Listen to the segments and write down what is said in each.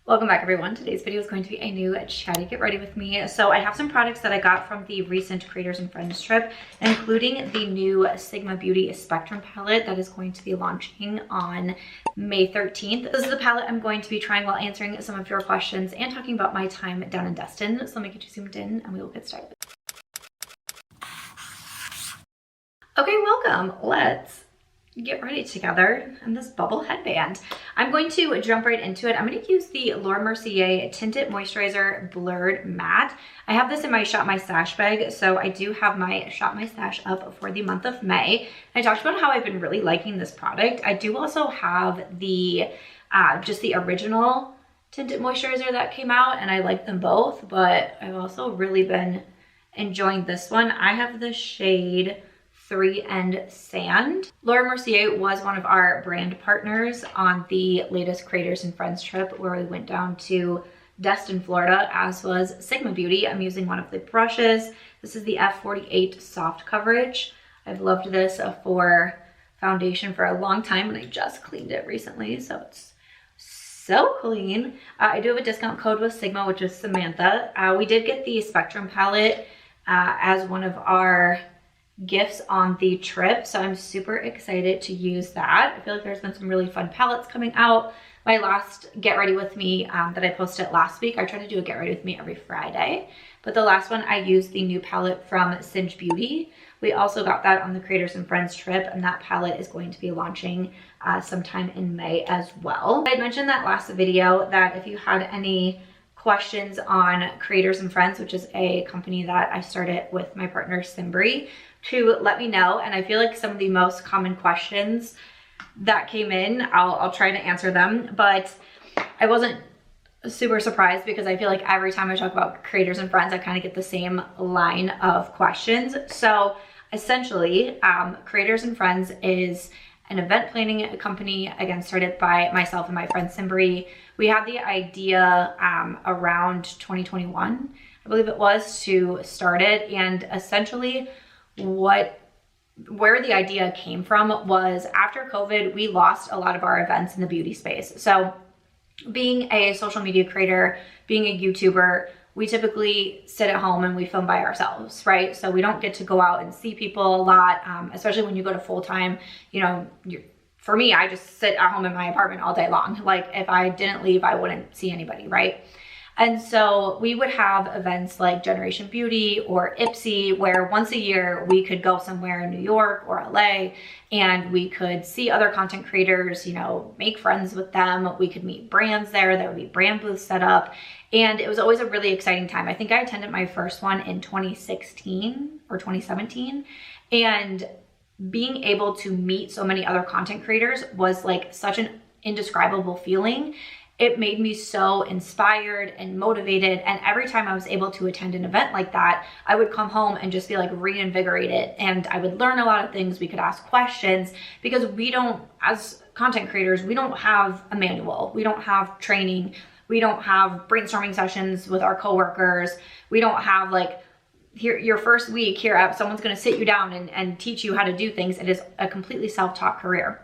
Welcome back everyone. Today's video is going to be a new chatty get ready with me. So I have some products that I got from the recent Creators and Friends trip, including the new Sigma Beauty Spectrum palette that is going to be launching on May 13th. This is the palette I'm going to be trying while answering some of your questions and talking about my time down in Destin. So let me get you zoomed in and we will get started. Okay, welcome. Let's get ready together in this bubble headband. I'm going to jump right into it. I'm going to use the Mercier Tinted Moisturizer Blurred Matte. I have this in my Shop My Stash bag, so I do have my Shop My Stash up for the month of May. I talked about how I've been really liking this product. I do also have the just the original tinted moisturizer that came out, and I like them both, but I've also really been enjoying this one. I have the shade 3 and Sand. Mercier was one of our brand partners on the latest Creators and Friends trip where we went down to Destin, Florida, as was Sigma Beauty. I'm using one of the brushes. This is the F48 Soft Coverage. I've loved this for foundation for a long time, and I just cleaned it recently, so it's so clean. I do have a discount code with Sigma, which is Samantha. We did get the Spectrum palette as one of our gifts on the trip, so I'm super excited to use that. I feel like there's been some really fun palettes coming out. My last Get Ready With Me that I posted last week, I try to do a Get Ready With Me every Friday, but the last one I used the new palette from Singe Beauty. We also got that on the Creators and Friends trip, and that palette is going to be launching sometime in May as well. I mentioned that last video that if you had any questions on Creators and Friends, which is a company that I started with my partner Simbri, to let me know. And I feel like some of the most common questions that came in, I'll try to answer them, but I wasn't super surprised because I feel like every time I talk about Creators and Friends, I kind of get the same line of questions. So essentially, Creators and Friends is an event planning company, again, started by myself and my friend Simbri. We had the idea around 2021, I believe it was, to start it. And essentially where the idea came from was after COVID, we lost a lot of our events in the beauty space. So being a social media creator, being a YouTuber, we typically sit at home and we film by ourselves, right? So we don't get to go out and see people a lot, especially when you go to full-time. You know, for me, I just sit at home in my apartment all day long. Like if I didn't leave, I wouldn't see anybody, right? And so we would have events like Generation Beauty or Ipsy, where once a year we could go somewhere in New York or LA and we could see other content creators, you know, make friends with them. We could meet brands there. There would be brand booths set up. And it was always a really exciting time. I think I attended my first one in 2016 or 2017. And being able to meet so many other content creators was like such an indescribable feeling. It made me so inspired and motivated. And every time I was able to attend an event like that, I would come home and just be like reinvigorated. And I would learn a lot of things. We could ask questions because we don't, as content creators, we don't have a manual. We don't have training. We don't have brainstorming sessions with our coworkers. We don't have like, here, your first week here, someone's gonna sit you down and teach you how to do things. It is a completely self-taught career.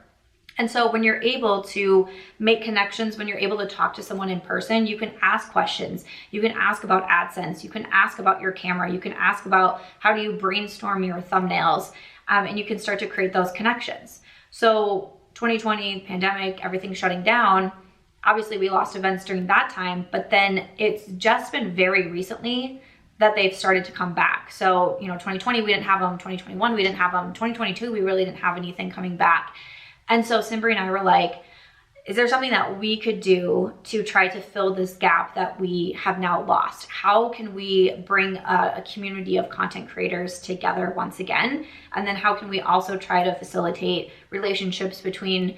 And so when you're able to make connections, when you're able to talk to someone in person, you can ask questions. You can ask about AdSense. You can ask about your camera. You can ask about how do you brainstorm your thumbnails, and you can start to create those connections. So 2020 pandemic, everything shutting down. Obviously we lost events during that time, but then it's just been very recently that they've started to come back. So, you know, 2020, we didn't have them. 2021, we didn't have them. 2022, we really didn't have anything coming back. And so Simbri and I were like, is there something that we could do to try to fill this gap that we have now lost? How can we bring a community of content creators together once again? And then how can we also try to facilitate relationships between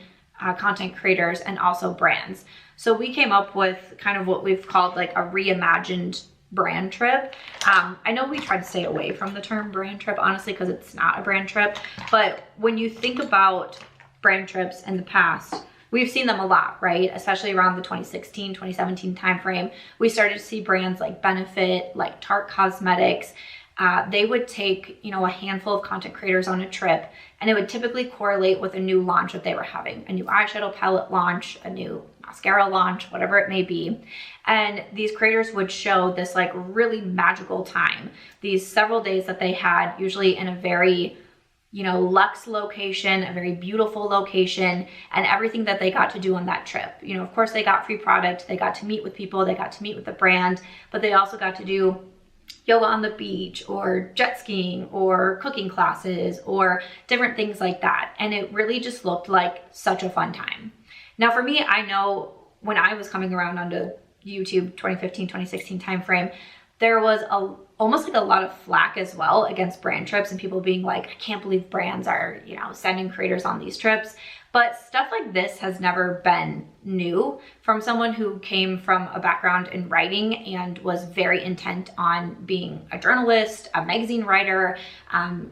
content creators and also brands? So we came up with kind of what we've called like a reimagined brand trip. I know we tried to stay away from the term brand trip, honestly, because it's not a brand trip. But when you think about brand trips in the past, we've seen them a lot, right? Especially around the 2016, 2017 timeframe. We started to see brands like Benefit, like Tarte Cosmetics. They would take, you know, a handful of content creators on a trip, and it would typically correlate with a new launch that they were having, a new eyeshadow palette launch, a new mascara launch, whatever it may be. And these creators would show this like really magical time, these several days that they had, usually in a very, you know, luxe location, a very beautiful location, and everything that they got to do on that trip. You know, of course they got free product, they got to meet with people, they got to meet with the brand, but they also got to do yoga on the beach or jet skiing or cooking classes or different things like that. And it really just looked like such a fun time. Now for me, I know when I was coming around onto YouTube 2015, 2016 timeframe, there was almost like a lot of flack as well against brand trips and people being like, I can't believe brands are, you know, sending creators on these trips. But stuff like this has never been new from someone who came from a background in writing and was very intent on being a journalist, a magazine writer,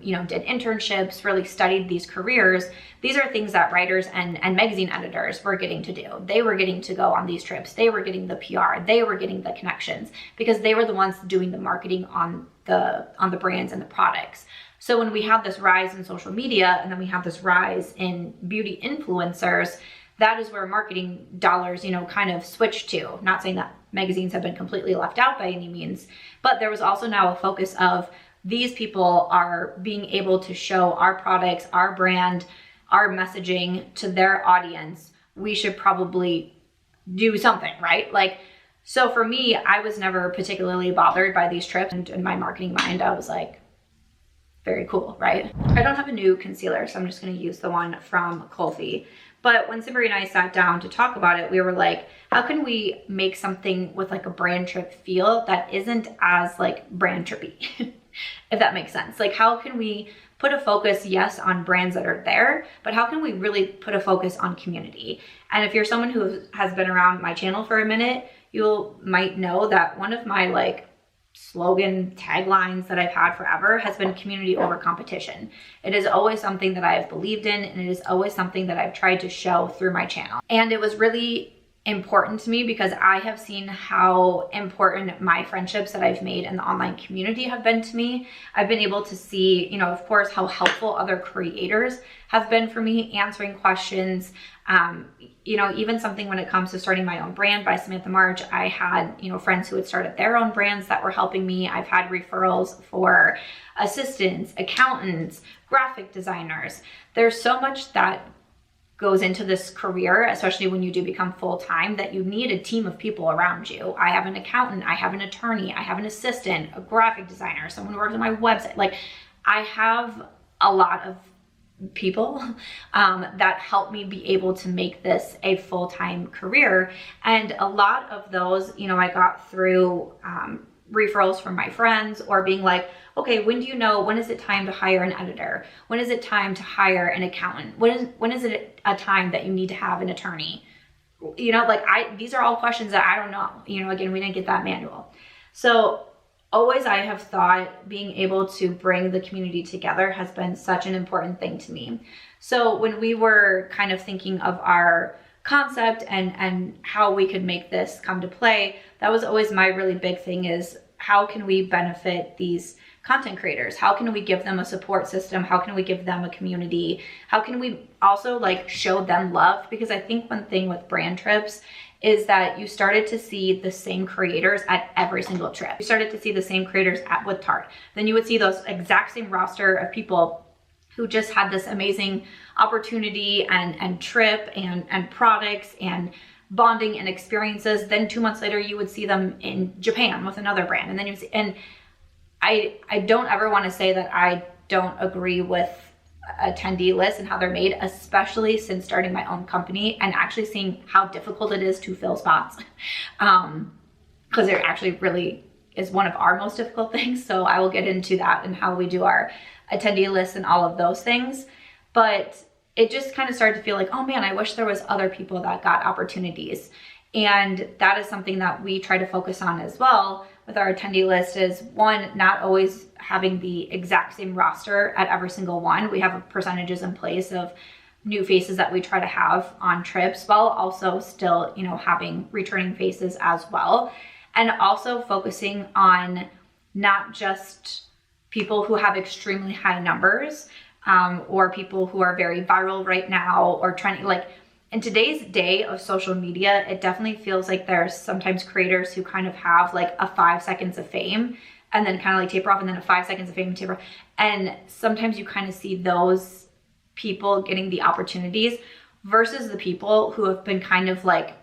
you know, did internships, really studied these careers. These are things that writers and magazine editors were getting to do. They were getting to go on these trips. They were getting the PR. They were getting the connections because they were the ones doing the marketing on the brands and the products. So when we have this rise in social media and then we have this rise in beauty influencers, that is where marketing dollars, you know, kind of switched to. Not saying that magazines have been completely left out by any means, but there was also now a focus of these people are being able to show our products, our brand, our messaging to their audience. We should probably do something, right? Like, so for me, I was never particularly bothered by these trips, and in my marketing mind, I was like, very cool, right? I don't have a new concealer, so I'm just gonna use the one from Kulfi. But when Simber and I sat down to talk about it, we were like, how can we make something with like a brand trip feel that isn't as like brand trippy, if that makes sense? Like, how can we put a focus, yes, on brands that are there, but how can we really put a focus on community? And if you're someone who has been around my channel for a minute, you might know that one of my like slogan taglines that I've had forever has been community over competition. It is always something that I have believed in, and it is always something that I've tried to show through my channel. And it was really important to me because I have seen how important my friendships that I've made in the online community have been to me. I've been able to see, you know, of course, how helpful other creators have been for me, answering questions. You know, even something when it comes to starting my own brand by Samantha March, I had, you know, friends who had started their own brands that were helping me. I've had referrals for assistants, accountants, graphic designers. There's so much that goes into this career, especially when you do become full-time, that you need a team of people around you. I have an accountant, I have an attorney, I have an assistant, a graphic designer, someone who works on my website. Like, I have a lot of people that help me be able to make this a full-time career. And a lot of those, you know, I got through referrals from my friends, or being like, okay, when do you know, when is it time to hire an editor? When is it time to hire an accountant? When is it a time that you need to have an attorney? You know, like these are all questions that I don't know. You know, again, we didn't get that manual. So always I have thought being able to bring the community together has been such an important thing to me. So when we were kind of thinking of our concept and how we could make this come to play, that was always my really big thing, is how can we benefit these content creators? How can we give them a support system? How can we give them a community? How can we also like show them love? Because I think one thing with brand trips is that you started to see the same creators at every single trip. You started to see the same creators with Tarte. Then you would see those exact same roster of people who just had this amazing opportunity and trip and products and bonding and experiences. Then 2 months later, you would see them in Japan with another brand. And then you see, and I don't ever want to say that I don't agree with attendee lists and how they're made, especially since starting my own company and actually seeing how difficult it is to fill spots. Because it actually really is one of our most difficult things. So I will get into that and how we do our attendee lists and all of those things. But it just kind of started to feel like, oh man, I wish there was other people that got opportunities. And that is something that we try to focus on as well with our attendee list, is one, not always having the exact same roster at every single one. We have percentages in place of new faces that we try to have on trips, while also still, you know, having returning faces as well. And also focusing on not just people who have extremely high numbers, or people who are very viral right now or trending. Like, in today's day of social media, it definitely feels like there's sometimes creators who kind of have like a 5 seconds of fame and then kind of like taper off, and then a 5 seconds of fame and taper off. And sometimes you kind of see those people getting the opportunities versus the people who have been kind of like,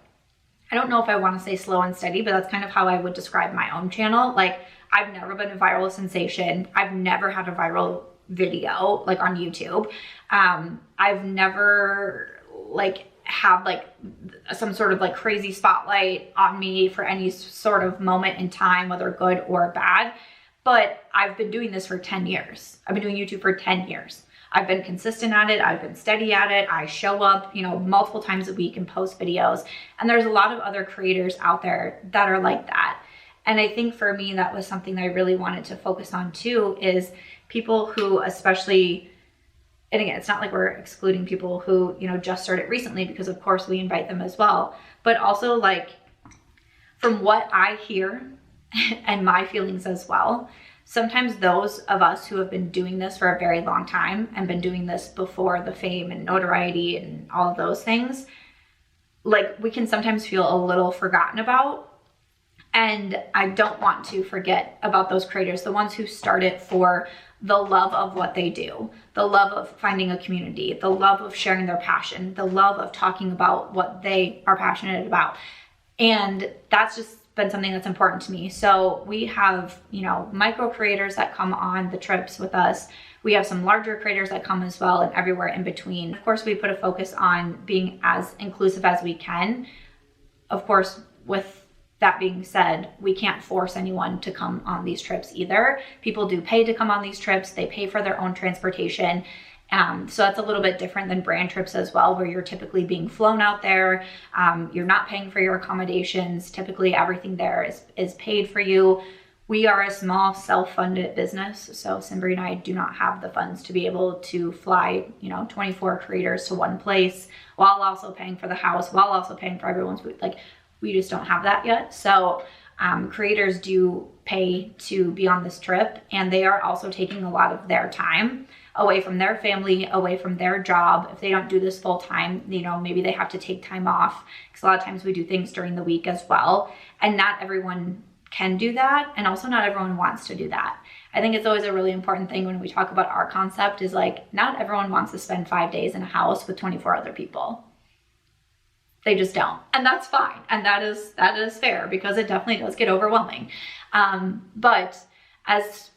I don't know if I want to say slow and steady, but that's kind of how I would describe my own channel. Like, I've never been a viral sensation. I've never had a viral video like on YouTube. I've never like had like some sort of like crazy spotlight on me for any sort of moment in time, whether good or bad. But I've been doing this for 10 years. I've been doing YouTube for 10 years. I've been consistent at it. I've been steady at it. I show up, you know, multiple times a week and post videos. And there's a lot of other creators out there that are like that. And I think for me, that was something that I really wanted to focus on too, is people who especially, and again, it's not like we're excluding people who, you know, just started recently, because of course we invite them as well. But also, like, from what I hear and my feelings as well, sometimes those of us who have been doing this for a very long time and been doing this before the fame and notoriety and all of those things, like, we can sometimes feel a little forgotten about. And I don't want to forget about those creators, the ones who started for the love of what they do, the love of finding a community, the love of sharing their passion, the love of talking about what they are passionate about. And that's just been something that's important to me. So we have, you know, micro creators that come on the trips with us. We have some larger creators that come as well, and everywhere in between. Of course, we put a focus on being as inclusive as we can. Of course, with that being said, we can't force anyone to come on these trips either. People do pay to come on these trips. They pay for their own transportation. So that's a little bit different than brand trips as well, where you're typically being flown out there. You're not paying for your accommodations. Typically everything there is paid for you. We are a small self-funded business. So Simbri and I do not have the funds to be able to fly, you know, 24 creators to one place while also paying for the house, while also paying for everyone's food. Like, we just don't have that yet. So creators do pay to be on this trip, and they are also taking a lot of their time away from their family, away from their job. If they don't do this full time, you know, maybe they have to take time off, because a lot of times we do things during the week as well. And not everyone can do that. And also not everyone wants to do that. I think it's always a really important thing when we talk about our concept is like, not everyone wants to spend 5 days in a house with 24 other people. They just don't. And that's fine. And that is fair, because it definitely does get overwhelming. But as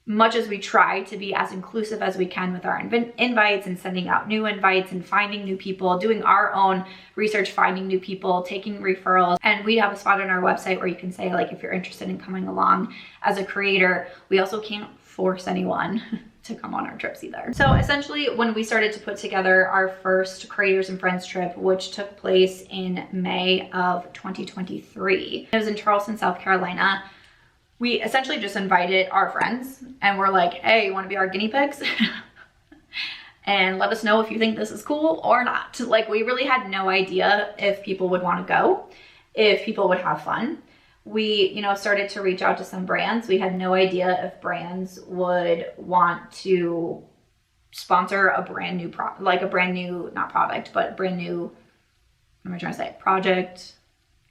much as we try to be as inclusive as we can with our invites and sending out new invites and finding new people, doing our own research, finding new people, taking referrals. And we have a spot on our website where you can say, like, if you're interested in coming along as a creator. We also can't force anyone to come on our trips either. So essentially, when we started to put together our first Creators and Friends trip, which took place in May of 2023, it was in Charleston, South Carolina. We essentially just invited our friends and we're like, hey, you want to be our guinea pigs? And let us know if you think this is cool or not. Like, we really had no idea if people would want to go, if people would have fun. We, you know, started to reach out to some brands. We had no idea if brands would want to sponsor a brand new not product, but brand new, what am I trying to say? Project,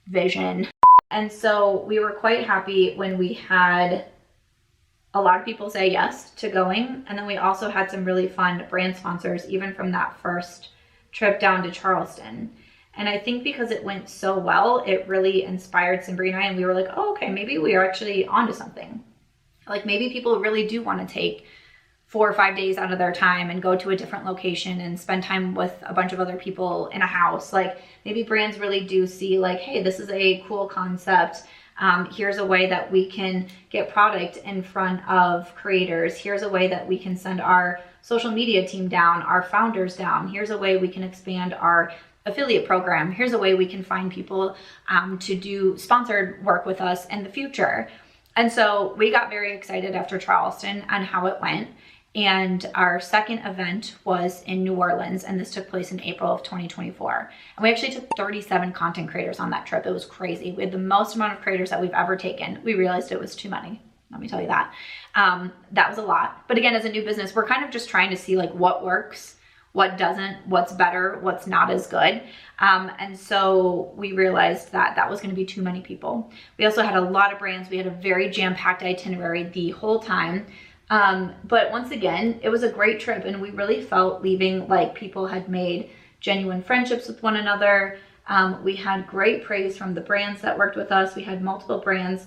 vision. And so we were quite happy when we had a lot of people say yes to going. And then we also had some really fun brand sponsors, even from that first trip down to Charleston. And I think because it went so well, it really inspired Simbri and I, and we were like, oh, okay, maybe we are actually onto something. Like, maybe people really do want to take 4 or 5 days out of their time and go to a different location and spend time with a bunch of other people in a house. Like, maybe brands really do see like, hey, this is a cool concept. Here's a way that we can get product in front of creators. Here's a way that we can send our social media team down, our founders down. Here's a way we can expand our affiliate program. Here's a way we can find people to do sponsored work with us in the future. And so we got very excited after Charleston on how it went. And our second event was in New Orleans, and this took place in April of 2024. And we actually took 37 content creators on that trip. It was crazy. We had the most amount of creators that we've ever taken. We realized it was too many. Let me tell you that. That was a lot. But again, as a new business, we're kind of just trying to see like what works, what doesn't, what's better, what's not as good. And so we realized that that was going to be too many people. We also had a lot of brands. We had a very jam-packed itinerary the whole time. But once again, it was a great trip, and we really felt leaving like people had made genuine friendships with one another. We had great praise from the brands that worked with us. We had multiple brands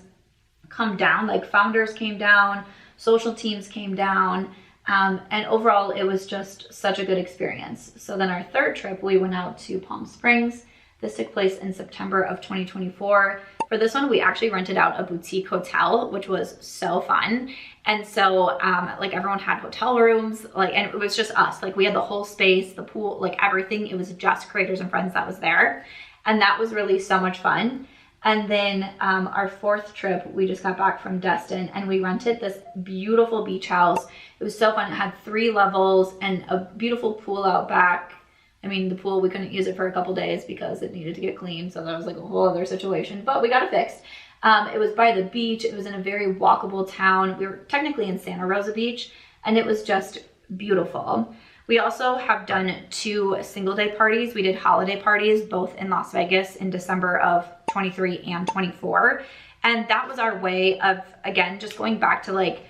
come down, like founders came down, social teams came down. And overall, it was just such a good experience. So then our third trip, we went out to Palm Springs. This took place in September of 2024. For this one, we actually rented out a boutique hotel, which was so fun. And so like everyone had hotel rooms, like, and it was just us. Like we had the whole space, the pool, like everything. It was just creators and friends that was there. And that was really so much fun. And then our fourth trip, we just got back from Destin, and we rented this beautiful beach house. It was so fun. It had 3 levels and a beautiful pool out back. I mean, the pool, we couldn't use it for a couple days because it needed to get cleaned. So that was like a whole other situation, but we got it fixed. It was by the beach. It was in a very walkable town. We were technically in Santa Rosa Beach, and it was just beautiful. We also have done 2 single day parties. We did holiday parties, both in Las Vegas in December of 23 and 24. And that was our way of, again, just going back to like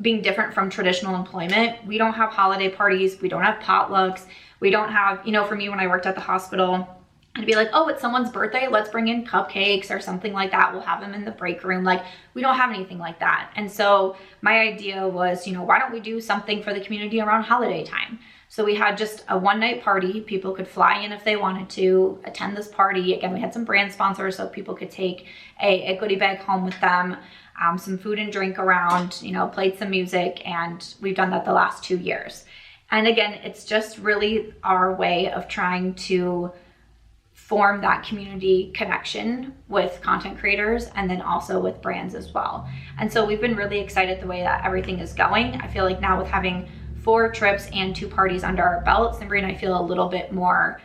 being different from traditional employment. We don't have holiday parties. We don't have potlucks. We don't have, you know, for me, when I worked at the hospital, I'd be like, oh, it's someone's birthday. Let's bring in cupcakes or something like that. We'll have them in the break room. Like, we don't have anything like that. And so my idea was, you know, why don't we do something for the community around holiday time? So we had just a one-night party. People could fly in if they wanted to attend this party. Again, we had some brand sponsors so people could take a goodie bag home with them, some food and drink around, you know, played some music, and we've done that the last 2 years. And again, it's just really our way of trying to form that community connection with content creators and then also with brands as well. And so we've been really excited the way that everything is going. I feel like now with having 4 trips and 2 parties under our belt, Simri and I feel a little bit more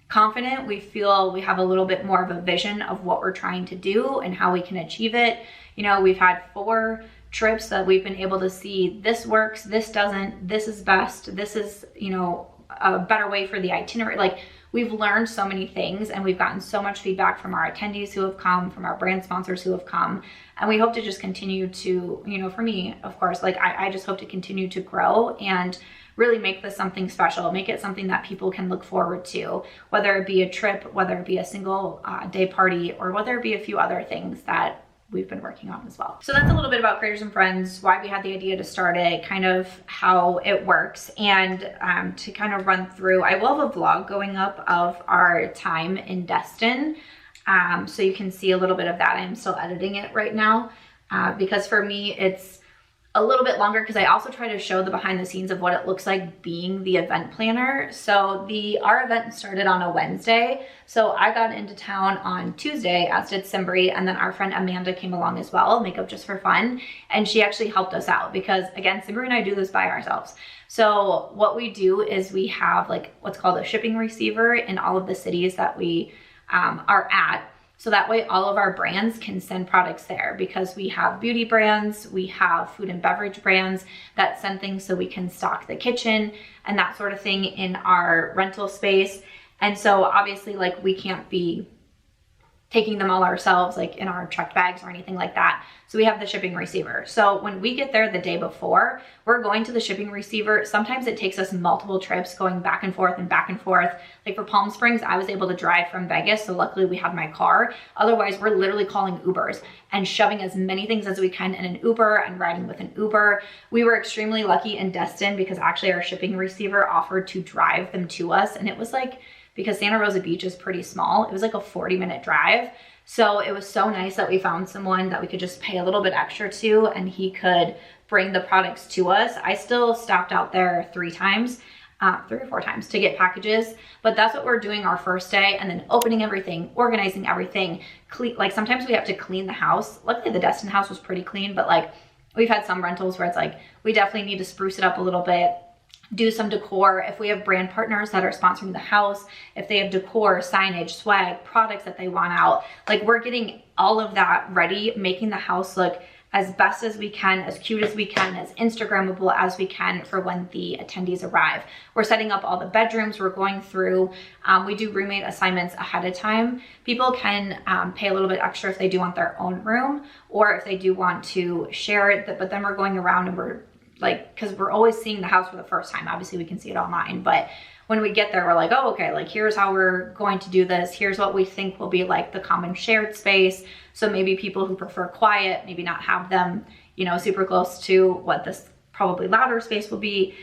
confident. We feel we have a little bit more of a vision of what we're trying to do and how we can achieve it. You know, we've had 4 trips that we've been able to see, this works, this doesn't, this is best, this is, you know, a better way for the itinerary. Like, we've learned so many things, and we've gotten so much feedback from our attendees who have come, from our brand sponsors who have come. And we hope to just continue to, you know, for me, of course, like I just hope to continue to grow and really make this something special, make it something that people can look forward to, whether it be a trip, whether it be a single day party, or whether it be a few other things that we've been working on as well. So that's a little bit about Creators and Friends, why we had the idea to start it, kind of how it works. And to kind of run through, I will have a vlog going up of our time in Destin. So you can see a little bit of that. I'm still editing it right now because for me, it's a little bit longer because I also try to show the behind the scenes of what it looks like being the event planner. So our event started on a Wednesday. So I got into town on Tuesday, as did Simri, and then our friend Amanda came along as well, Makeup Just for Fun. And she actually helped us out because, again, Simri and I do this by ourselves. So what we do is we have like what's called a shipping receiver in all of the cities that we are at. So that way all of our brands can send products there, because we have beauty brands, we have food and beverage brands that send things so we can stock the kitchen and that sort of thing in our rental space. And so obviously, like, we can't be taking them all ourselves, like in our checked bags or anything like that. So we have the shipping receiver. So when we get there the day before, we're going to the shipping receiver. Sometimes it takes us multiple trips going back and forth and back and forth. Like for Palm Springs, I was able to drive from Vegas. So luckily we had my car. Otherwise, we're literally calling Ubers and shoving as many things as we can in an Uber and riding with an Uber. We were extremely lucky in Destin because actually our shipping receiver offered to drive them to us. And it was like, because Santa Rosa Beach is pretty small, it was like a 40-minute drive. So it was so nice that we found someone that we could just pay a little bit extra to, and he could bring the products to us. I still stopped out there 3 or 4 times to get packages, but that's what we're doing our first day, and then opening everything, organizing everything. Like sometimes we have to clean the house. Luckily the Destin house was pretty clean, but like we've had some rentals where it's like, we definitely need to spruce it up a little bit, do some decor. If we have brand partners that are sponsoring the house, if they have decor, signage, swag, products that they want out, like we're getting all of that ready, making the house look as best as we can, as cute as we can, as Instagrammable as we can for when the attendees arrive. We're setting up all the bedrooms. We're going through, we do roommate assignments ahead of time. People can pay a little bit extra if they do want their own room, or if they do want to share it, but then we're going around and we're like, because we're always seeing the house for the first time. Obviously we can see it online, but when we get there, we're like, oh, okay, like here's how we're going to do this. Here's what we think will be like the common shared space. So maybe people who prefer quiet, maybe not have them, you know, super close to what this probably louder space will be.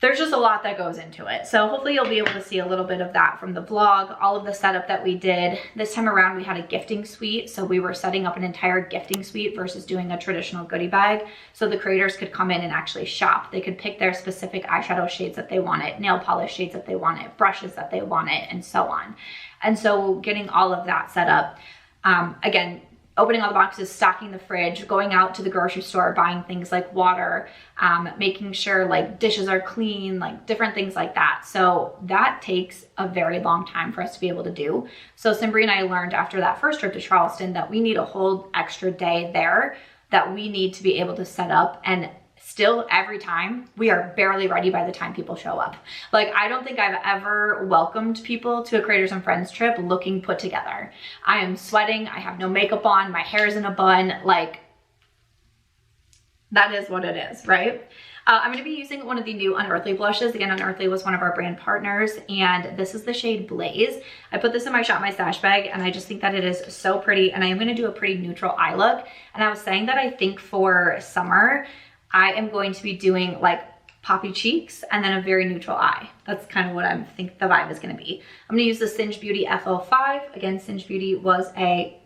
There's just a lot that goes into it. So hopefully you'll be able to see a little bit of that from the vlog, all of the setup that we did. This time around, we had a gifting suite. So we were setting up an entire gifting suite versus doing a traditional goodie bag. So the creators could come in and actually shop. They could pick their specific eyeshadow shades that they wanted, nail polish shades that they wanted, brushes that they wanted, and so on. And so getting all of that set up, again, opening all the boxes, stocking the fridge, going out to the grocery store, buying things like water, making sure like dishes are clean, like different things like that. So that takes a very long time for us to be able to do. So Simbri and I learned after that first trip to Charleston that we need a whole extra day there that we need to be able to set up, and still every time we are barely ready by the time people show up. Like, I don't think I've ever welcomed people to a Creators and Friends trip looking put together. I am sweating, I have no makeup on, my hair's in a bun, like that is what it is, right? I'm gonna be using one of the new Unearthly blushes. Again, Unearthly was one of our brand partners, and this is the shade Blaze. I put this in my Shop My Stash bag, and I just think that it is so pretty, and I am gonna do a pretty neutral eye look. And I was saying that I think for summer, I am going to be doing like poppy cheeks and then a very neutral eye. That's kind of what I think the vibe is gonna be. I'm gonna use the Singe Beauty F05. Again, Singe Beauty was a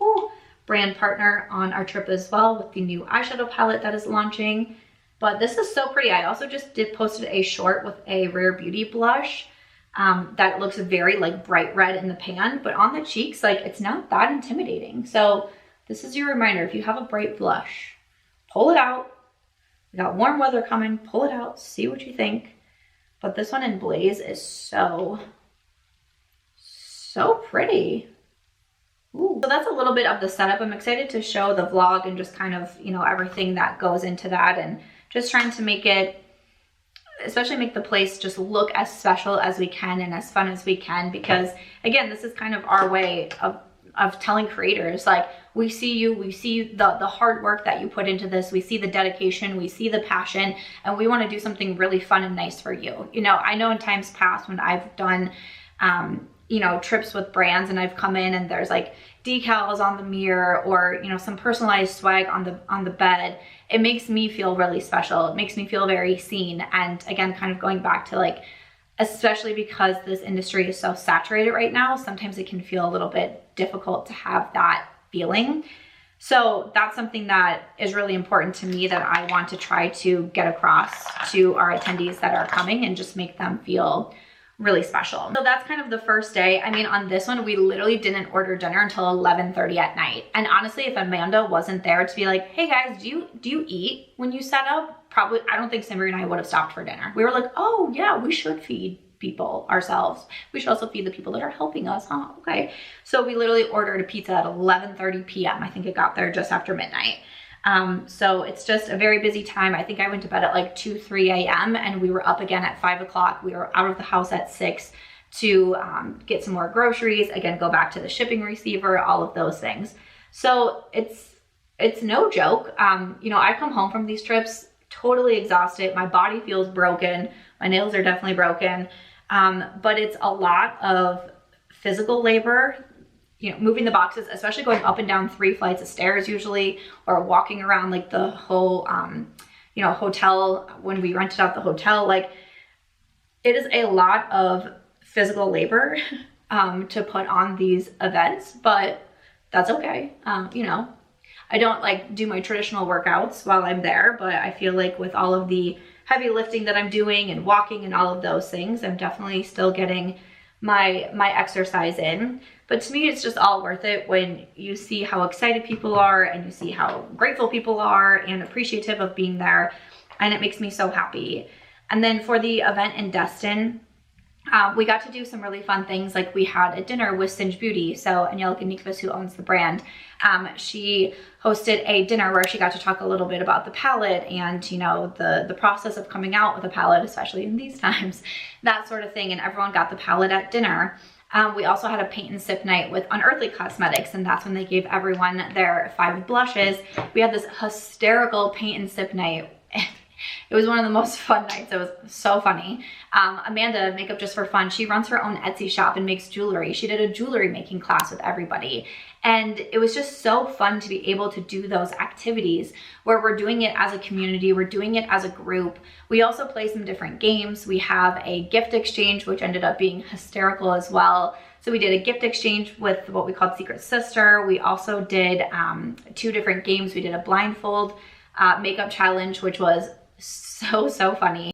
brand partner on our trip as well with the new eyeshadow palette that is launching. But this is so pretty. I also just posted a short with a Rare Beauty blush that looks very like bright red in the pan, but on the cheeks, like it's not that intimidating. So this is your reminder, if you have a bright blush, pull it out. We got warm weather coming, pull it out, see what you think. But this one in Blaze is so pretty. Ooh. So that's a little bit of the setup. I'm excited to show the vlog and just kind of, you know, everything that goes into that, and just trying to make it, especially make the place just look as special as we can and as fun as we can, because again, this is kind of our way of telling creators, like, we see you, we see the hard work that you put into this, we see the dedication, we see the passion, and we want to do something really fun and nice for you. You know, I know in times past when I've done, you know, trips with brands and I've come in and there's like decals on the mirror or, you know, some personalized swag on the bed, it makes me feel really special. It makes me feel very seen. And again, kind of going back to like, especially because this industry is so saturated right now, sometimes it can feel a little bit difficult to have that feeling. So that's something that is really important to me that I want to try to get across to our attendees that are coming and just make them feel really special. So that's kind of the first day. I mean, on this one, we literally didn't order dinner until 11:30 at night. And honestly, if Amanda wasn't there to be like, hey guys, do you eat when you set up? Probably, I don't think Simri and I would have stopped for dinner. We were like, oh yeah, we should feed people ourselves. We should also feed the people that are helping us, huh? Okay. So we literally ordered a pizza at 11:30 p.m. I think it got there just after midnight. So it's just a very busy time. I think I went to bed at like 2, 3 a.m. and we were up again at 5 o'clock. We were out of the house at 6 to get some more groceries, again, go back to the shipping receiver, all of those things. So it's no joke. You know, I come home from these trips totally exhausted. My body feels broken. My nails are definitely broken. But it's a lot of physical labor, you know, moving the boxes, especially going up and down 3 flights of stairs usually, or walking around like the whole, you know, hotel when we rented out the hotel. Like, it is a lot of physical labor to put on these events, but that's okay. You know, I don't like do my traditional workouts while I'm there, but I feel like with all of the heavy lifting that I'm doing and walking and all of those things, I'm definitely still getting my exercise in. But to me, it's just all worth it when you see how excited people are and you see how grateful people are and appreciative of being there. And it makes me so happy. And then for the event in Destin, We got to do some really fun things. Like we had a dinner with Singe Beauty. So Aniela Ganikvis, who owns the brand, she hosted a dinner where she got to talk a little bit about the palette and, you know, the process of coming out with a palette, especially in these times, that sort of thing. And everyone got the palette at dinner. We also had a paint and sip night with Unearthly Cosmetics, and that's when they gave everyone their 5 blushes. We had this hysterical paint and sip night. It was one of the most fun nights. It was so funny. Amanda, Makeup Just for Fun, she runs her own Etsy shop and makes jewelry. She did a jewelry making class with everybody. And it was just so fun to be able to do those activities where we're doing it as a community, we're doing it as a group. We also play some different games. We have a gift exchange, which ended up being hysterical as well. So we did a gift exchange with what we called Secret Sister. We also did 2 different games. We did a blindfold makeup challenge, which was so funny.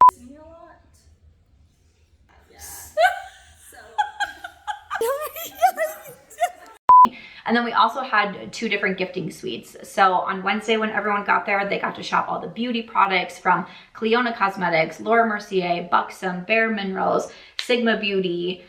And then we also had 2 different gifting suites. So on Wednesday, when everyone got there, they got to shop all the beauty products from Cleona Cosmetics, Laura Mercier, Buxom, Bare Minerals, Sigma Beauty.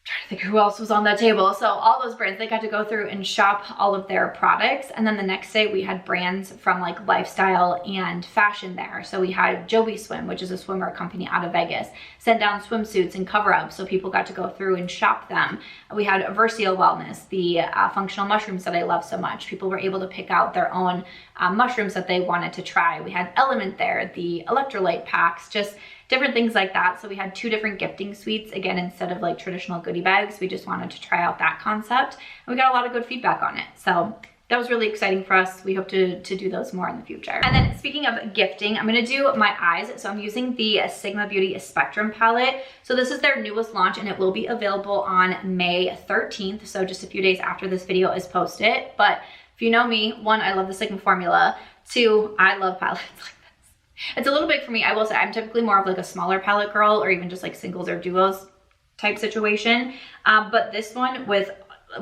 Trying to think who else was on that table. So all those brands, they got to go through and shop all of their products. And then the next day we had brands from like lifestyle and fashion there. So we had Joby Swim, which is a swimwear company out of Vegas, sent down swimsuits and cover-ups. So people got to go through and shop them. We had Versio Wellness, the functional mushrooms that I love so much. People were able to pick out their own mushrooms that they wanted to try. We had Element there, the electrolyte packs, just different things like that. So we had 2 different gifting suites. Again, instead of like traditional goodie bags, we just wanted to try out that concept. And we got a lot of good feedback on it. So that was really exciting for us. We hope to do those more in the future. And then speaking of gifting, I'm gonna do my eyes. So I'm using the Sigma Beauty Spectrum palette. So this is their newest launch and it will be available on May 13th. So just a few days after this video is posted. But if you know me, 1, I love the Sigma formula. 2, I love palettes like this. It's a little big for me. I will say I'm typically more of like a smaller palette girl or even just like singles or duos type situation. But this one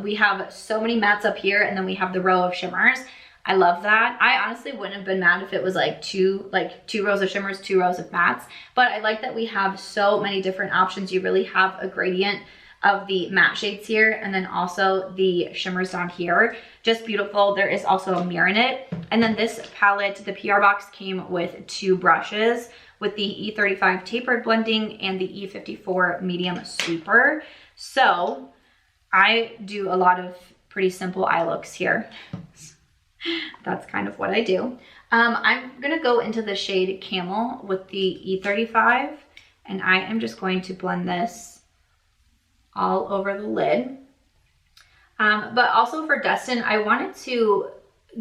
we have so many mattes up here and then we have the row of shimmers. I love that. I honestly wouldn't have been mad if it was like two rows of shimmers, 2 rows of mattes. But I like that we have so many different options. You really have a gradient of the matte shades here and then also the shimmers down here. Just beautiful. There is also a mirror in it. And then this palette, the PR box came with 2 brushes with the E35 tapered blending and the E54 medium sweeper. So I do a lot of pretty simple eye looks here. That's kind of what I do. I'm gonna go into the shade Camel with the E35 and I am just going to blend this all over the lid. But also for Destin, I wanted to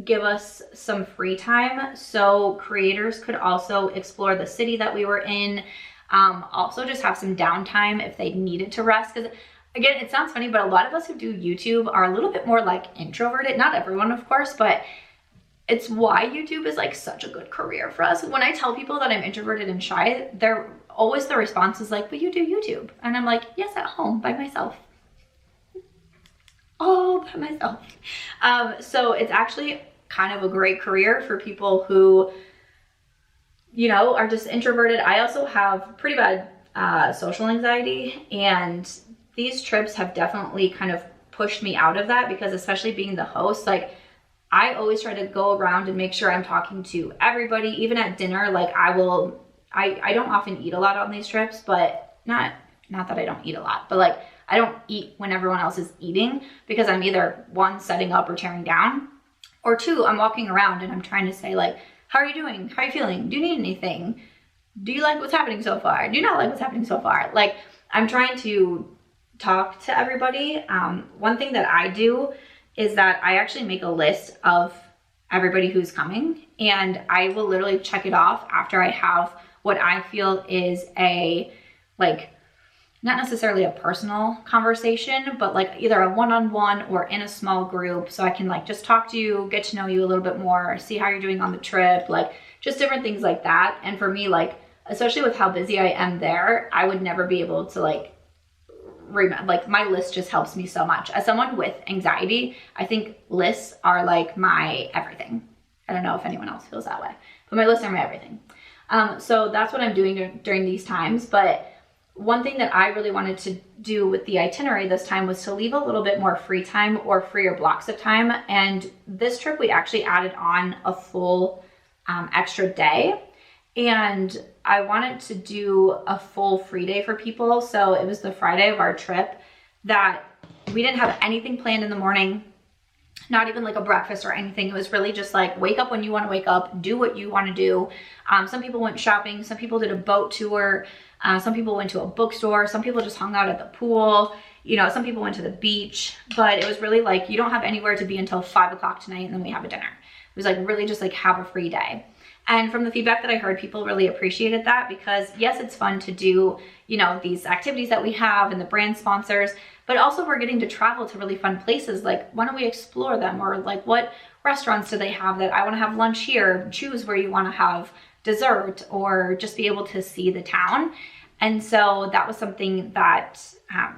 give us some free time so creators could also explore the city that we were in. Also just have some downtime if they needed to rest. Because again, it sounds funny, but a lot of us who do YouTube are a little bit more like introverted. Not everyone, of course, but it's why YouTube is like such a good career for us. When I tell people that I'm introverted and shy, they're always the response is like, but you do YouTube. And I'm like, yes, at home by myself. All by myself. So it's actually kind of a great career for people who, you know, are just introverted. I also have pretty bad social anxiety, and these trips have definitely kind of pushed me out of that because especially being the host, like I always try to go around and make sure I'm talking to everybody, even at dinner. Like I don't often eat a lot on these trips, but not that I don't eat a lot, but like I don't eat when everyone else is eating because I'm either 1, setting up or tearing down, or 2, I'm walking around and I'm trying to say like, how are you doing? How are you feeling? Do you need anything? Do you like what's happening so far? Do you not like what's happening so far? Like I'm trying to talk to everybody. One thing that I do is that I actually make a list of everybody who's coming and I will literally check it off after I have what I feel is a like not necessarily a personal conversation, but like either a one-on-one or in a small group. So I can like just talk to you, get to know you a little bit more, see how you're doing on the trip, like just different things like that. And for me, like, especially with how busy I am there, I would never be able to like my list just helps me so much. As someone with anxiety, I think lists are like my everything. I don't know if anyone else feels that way, but my lists are my everything. So that's what I'm doing during these times. But one thing that I really wanted to do with the itinerary this time was to leave a little bit more free time or freer blocks of time. And this trip, we actually added on a full extra day. And I wanted to do a full free day for people. So it was the Friday of our trip that we didn't have anything planned in the morning, not even like a breakfast or anything. It was really just like, wake up when you want to wake up, do what you want to do. Some people went shopping, some people did a boat tour, some people went to a bookstore, some people just hung out at the pool, you know, some people went to the beach. But it was really like, you don't have anywhere to be until 5 o'clock tonight, and then we have a dinner. It was like really just like have a free day. And from the feedback that I heard, people really appreciated that, because yes, it's fun to do, you know, these activities that we have and the brand sponsors, but also we're getting to travel to really fun places. Like, why don't we explore them? Or like, what restaurants do they have that I want to have lunch here? Choose where you want to have dessert, or just be able to see the town. And so that was something that,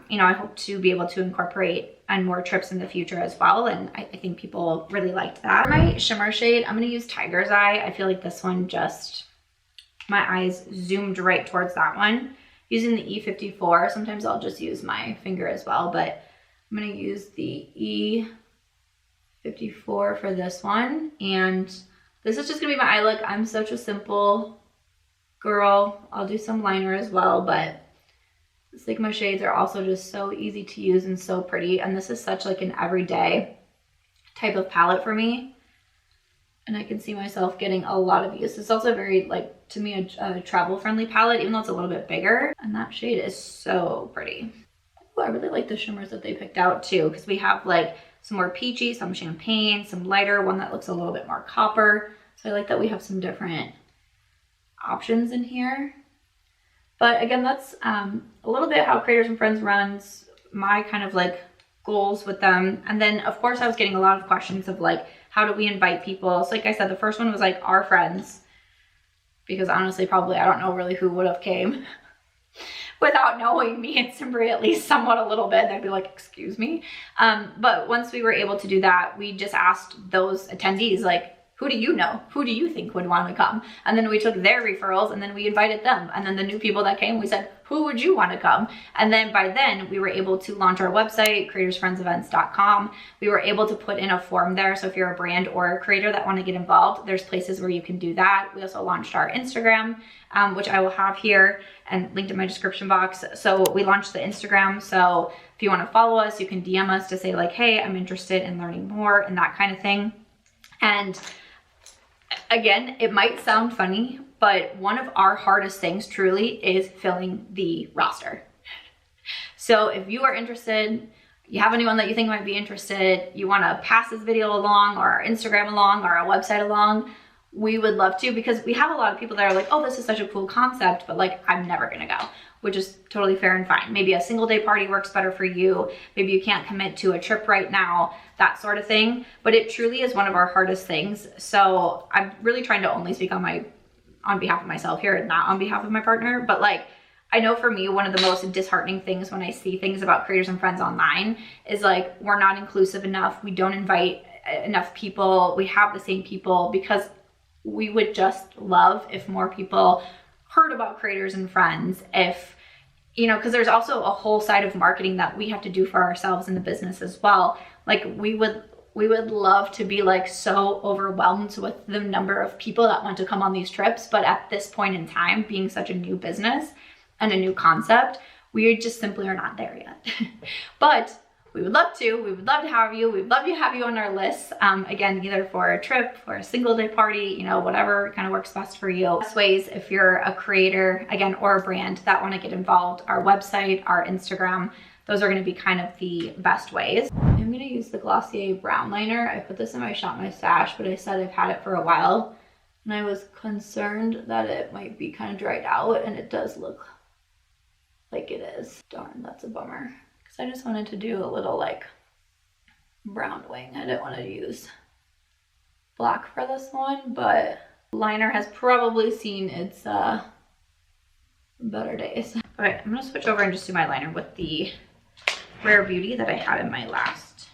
you know, I hope to be able to incorporate on more trips in the future as well. And I think people really liked that. For my shimmer shade, I'm going to use Tiger's Eye. I feel like this one just, my eyes zoomed right towards that one. Using the E54, sometimes I'll just use my finger as well, but I'm going to use the E54 for this one. And this is just going to be my eye look. I'm such a simple girl. I'll do some liner as well, but the Sigma shades are also just so easy to use and so pretty. And this is such like an everyday type of palette for me. And I can see myself getting a lot of use. It's also very, like, to me, a travel-friendly palette, even though it's a little bit bigger. And that shade is so pretty. Ooh, I really like the shimmers that they picked out too, because we have like some more peachy, some champagne, some lighter, one that looks a little bit more copper. So I like that we have some different options in here. But again, that's a little bit how Creators and Friends runs, my kind of like goals with them. And then of course I was getting a lot of questions of like, how do we invite people? So like I said, the first one was like our friends, because honestly, probably I don't know really who would have came without knowing me and Simbri at least somewhat a little bit. They'd be like, excuse me. But once we were able to do that, we just asked those attendees, like, who do you know? Who do you think would want to come? And then we took their referrals and then we invited them. And then the new people that came, we said, who would you want to come? And then by then we were able to launch our website, creatorsfriendsevents.com. We were able to put in a form there. So if you're a brand or a creator that want to get involved, there's places where you can do that. We also launched our Instagram, which I will have here and linked in my description box. So we launched the Instagram. So if you want to follow us, you can DM us to say like, hey, I'm interested in learning more and that kind of thing. And again, it might sound funny, but one of our hardest things truly is filling the roster. So if you are interested, you have anyone that you think might be interested, you want to pass this video along or our Instagram along or our website along, we would love to, because we have a lot of people that are like, oh, this is such a cool concept, but like, I'm never going to go, which is totally fair and fine. Maybe a single day party works better for you. Maybe you can't commit to a trip right now, that sort of thing. But it truly is one of our hardest things. So I'm really trying to only speak on behalf of myself here and not on behalf of my partner. But like, I know for me, one of the most disheartening things when I see things about Creators and Friends online is like, we're not inclusive enough. We don't invite enough people. We have the same people, because we would just love if more people heard about Creators and Friends. If, you know, because there's also a whole side of marketing that we have to do for ourselves in the business as well. Like we would love to be like so overwhelmed with the number of people that want to come on these trips. But at this point in time, being such a new business and a new concept, we just simply are not there yet. But we would love to. We would love to have you. We would love to have you on our list. Again, either for a trip, for a single day party, you know, whatever kind of works best for you. Best ways, if you're a creator, again, or a brand that want to get involved, our website, our Instagram, those are going to be kind of the best ways. I'm going to use the Glossier brown liner. I put this in my Shop My Stash, but I said I've had it for a while and I was concerned that it might be kind of dried out, and it does look like it is. Darn, that's a bummer. I just wanted to do a little like brown wing. I didn't want to use black for this one, but liner has probably seen its better days. All right, I'm gonna switch over and just do my liner with the Rare Beauty that I had in my last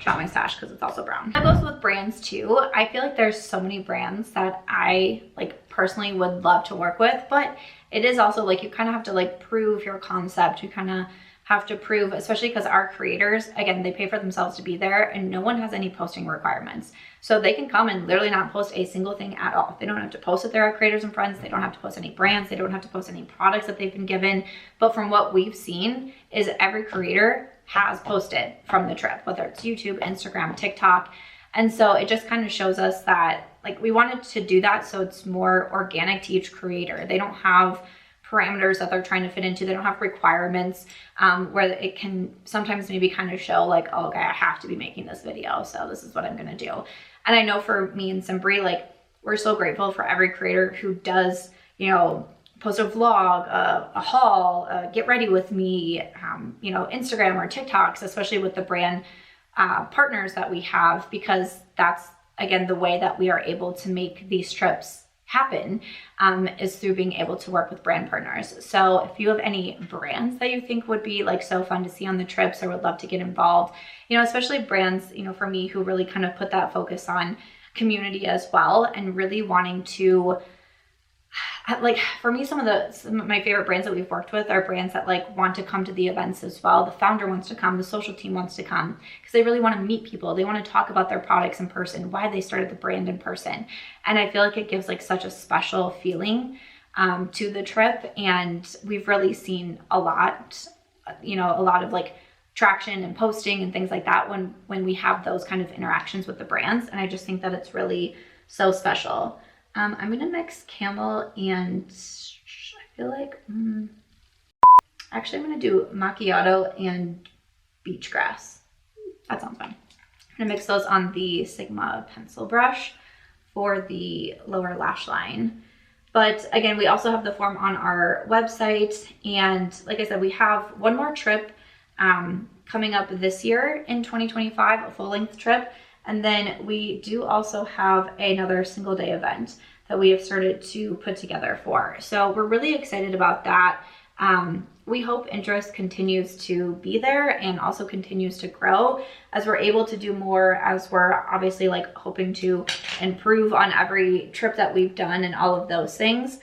Shop My Stash, because it's also brown. That goes with brands too. I feel like there's so many brands that I like personally would love to work with, but it is also like you kind of have to like prove your concept. You kind of have to prove, especially because our creators, again, they pay for themselves to be there and no one has any posting requirements. So they can come and literally not post a single thing at all. They don't have to post that they're creators and friends. They don't have to post any brands. They don't have to post any products that they've been given. But from what we've seen is every creator has posted from the trip, whether it's YouTube, Instagram, TikTok. And so it just kind of shows us that like we wanted to do that so it's more organic to each creator. They don't have parameters that they're trying to fit into. They don't have requirements where it can sometimes maybe kind of show like, oh, okay, I have to be making this video, so this is what I'm gonna do. And I know for me and Simbri, like we're so grateful for every creator who does, you know, post a vlog, a haul, get ready with me, you know, Instagram or TikToks, especially with the brand partners that we have, because that's, again, the way that we are able to make these trips happen is through being able to work with brand partners. So if you have any brands that you think would be like so fun to see on the trips or would love to get involved, you know, especially brands, you know, for me who really kind of put that focus on community as well and really wanting to, like for me, some of my favorite brands that we've worked with are brands that like want to come to the events as well. The founder wants to come, the social team wants to come because they really want to meet people. They want to talk about their products in person, why they started the brand in person. And I feel like it gives like such a special feeling to the trip. And we've really seen a lot, you know, a lot of like traction and posting and things like that when we have those kind of interactions with the brands. And I just think that it's really so special. I'm gonna mix camel and I feel like, actually I'm gonna do macchiato and beach grass. That sounds fun. I'm gonna mix those on the Sigma pencil brush for the lower lash line. But again, we also have the form on our website. And like I said, we have one more trip coming up this year in 2025, a full length trip. And then we do also have another single day event that we have started to put together for. So we're really excited about that. We hope interest continues to be there and also continues to grow as we're able to do more, as we're obviously like hoping to improve on every trip that we've done and all of those things.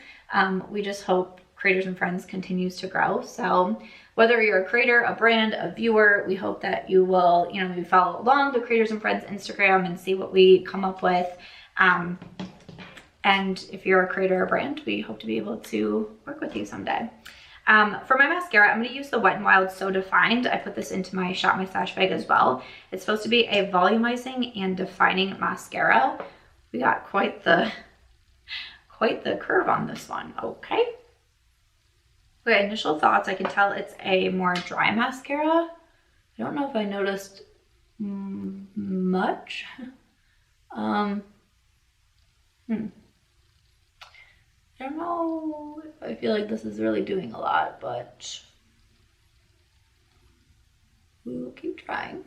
We just hope Creators and Friends continues to grow. So whether you're a creator, a brand, a viewer, we hope that you will, you know, maybe follow along the Creators and Friends Instagram and see what we come up with. And if you're a creator or brand, we hope to be able to work with you someday. For my mascara, I'm going to use the Wet n Wild So Defined. I put this into my Shop My Stash bag as well. It's supposed to be a volumizing and defining mascara. We got quite the curve on this one. Okay. Okay, initial thoughts. I can tell it's a more dry mascara. I don't know if I noticed much. I don't know if I feel like this is really doing a lot, but we will keep trying.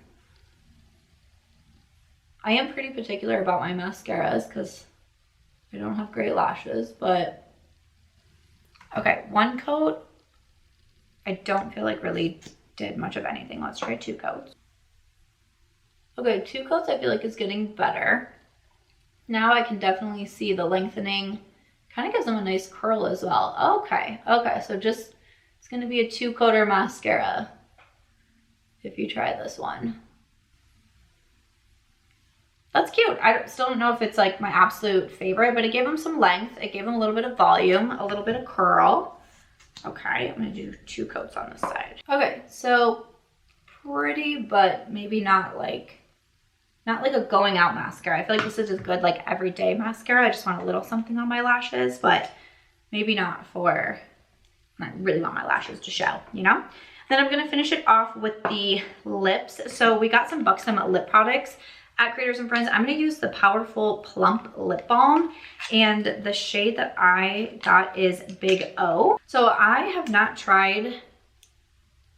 I am pretty particular about my mascaras because I don't have great lashes, but okay, one coat I don't feel like really did much of anything. Let's try 2 coats. Okay, 2 coats I feel like is getting better. Now I can definitely see the lengthening. Kind of gives them a nice curl as well. Okay, so just, it's gonna be a 2-coater mascara if you try this one. That's cute. I still don't know if it's like my absolute favorite, but it gave them some length. It gave them a little bit of volume, a little bit of curl. Okay, I'm gonna do 2 coats on this side. Okay, so pretty, but maybe not like a going out mascara. I feel like this is a good like everyday mascara. I just want a little something on my lashes, but maybe not for, I really want my lashes to show, you know? Then I'm gonna finish it off with the lips. So we got some Buxom lip products at Creators and Friends. I'm gonna use the Powerful Plump Lip Balm, and the shade that I got is Big O. So I have not tried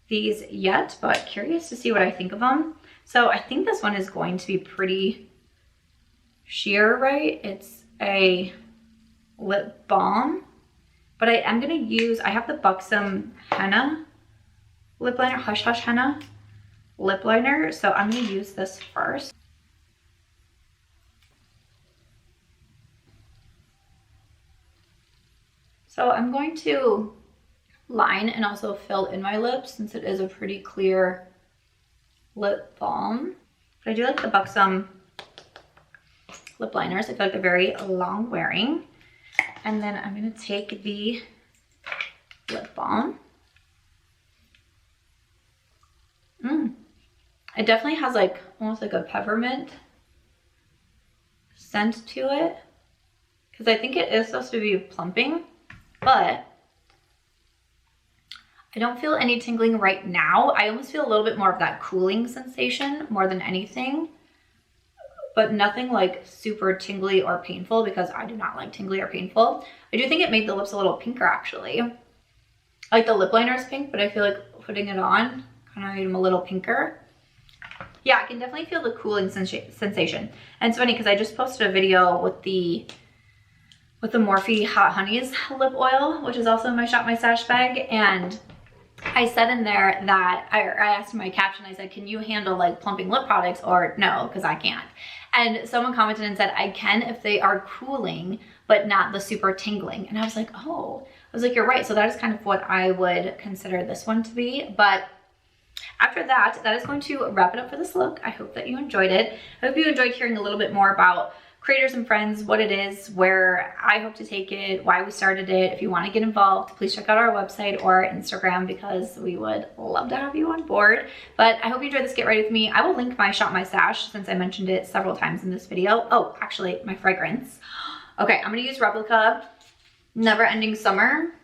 these yet, but curious to see what I think of them. So I think this one is going to be pretty sheer, right? It's a lip balm, but I am gonna use, I have the Buxom Henna lip liner, Hush Hush Henna lip liner. So I'm gonna use this first. So I'm going to line and also fill in my lips since it is a pretty clear lip balm. But I do like the Buxom lip liners. I feel like they're very long wearing. And then I'm gonna take the lip balm. It definitely has like almost like a peppermint scent to it, because I think it is supposed to be plumping, but I don't feel any tingling right now. I almost feel a little bit more of that cooling sensation more than anything, but nothing like super tingly or painful, because I do not like tingly or painful. I do think it made the lips a little pinker actually. Like the lip liner is pink, but I feel like putting it on kind of made them a little pinker. Yeah, I can definitely feel the cooling sensation. And it's funny because I just posted a video with the Morphe Hot Honeys lip oil, which is also in my Shop My Stash bag. And I said in there that, I asked in my caption, I said, can you handle like plumping lip products, or no, because I can't. And someone commented and said, I can if they are cooling, but not the super tingling. And I was like, oh, I was like, you're right. So that is kind of what I would consider this one to be. But after that, that is going to wrap it up for this look. I hope that you enjoyed it. I hope you enjoyed hearing a little bit more about Creators and Friends, what it is, where I hope to take it, why we started it. If you want to get involved, please check out our website or Instagram, because we would love to have you on board. But I hope you enjoyed this Get Ready With Me. I will link my Shop My Stash since I mentioned it several times in this video. Oh, actually, my fragrance. Okay, I'm going to use Replica Never Ending Summer,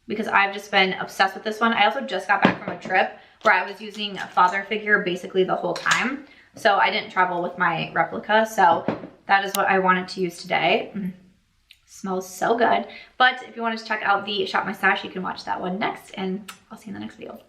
because I've just been obsessed with this one. I also just got back from a trip where I was using a father figure basically the whole time. So I didn't travel with my Replica. So that is what I wanted to use today. Smells so good. But if you wanted to check out the Shop My Stash, you can watch that one next, and I'll see you in the next video.